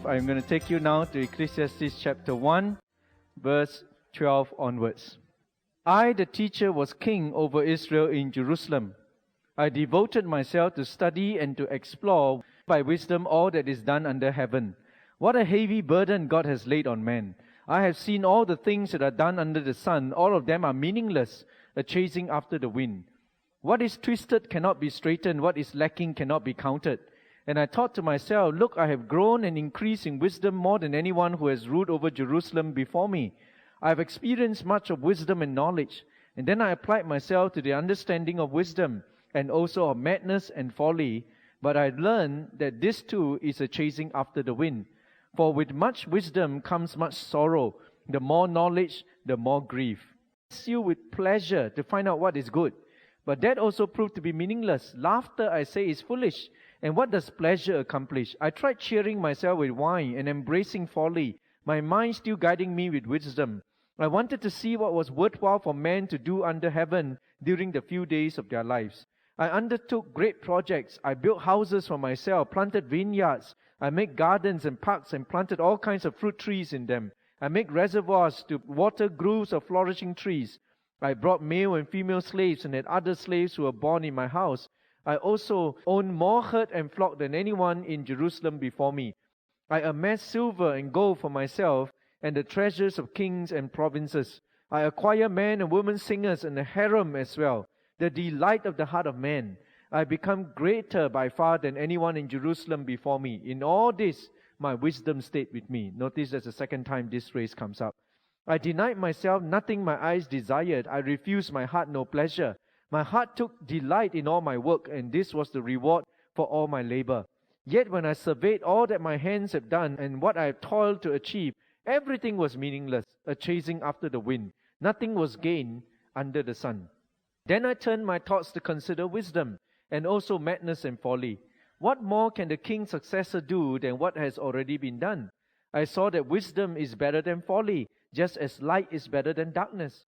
I'm going to take you now to Ecclesiastes chapter 1, verse 12 onwards. I, the teacher, was king over Israel in Jerusalem. I devoted myself to study and to explore by wisdom all that is done under heaven. What a heavy burden God has laid on man. I have seen all the things that are done under the sun. All of them are meaningless, a chasing after the wind. What is twisted cannot be straightened. What is lacking cannot be counted. And I thought to myself, look, I have grown and increased in wisdom more than anyone who has ruled over Jerusalem before me. I have experienced much of wisdom and knowledge. And then I applied myself to the understanding of wisdom and also of madness and folly. But I learned that this too is a chasing after the wind. For with much wisdom comes much sorrow. The more knowledge, the more grief. It's you with pleasure to find out what is good. But that also proved to be meaningless. Laughter, I say, is foolish. And what does pleasure accomplish? I tried cheering myself with wine and embracing folly, my mind still guiding me with wisdom. I wanted to see what was worthwhile for men to do under heaven during the few days of their lives. I undertook great projects. I built houses for myself, planted vineyards. I made gardens and parks and planted all kinds of fruit trees in them. I made reservoirs to water groves of flourishing trees. I brought male and female slaves and had other slaves who were born in my house. I also owned more herd and flock than anyone in Jerusalem before me. I amassed silver and gold for myself and the treasures of kings and provinces. I acquired men and women singers and a harem as well, the delight of the heart of man. I become greater by far than anyone in Jerusalem before me. In all this, my wisdom stayed with me. Notice that's the second time this phrase comes up. I denied myself nothing my eyes desired. I refused my heart no pleasure. My heart took delight in all my work, and this was the reward for all my labor. Yet when I surveyed all that my hands have done and what I have toiled to achieve, everything was meaningless, a chasing after the wind. Nothing was gained under the sun. Then I turned my thoughts to consider wisdom, and also madness and folly. What more can the king's successor do than what has already been done? I saw that wisdom is better than folly, just as light is better than darkness.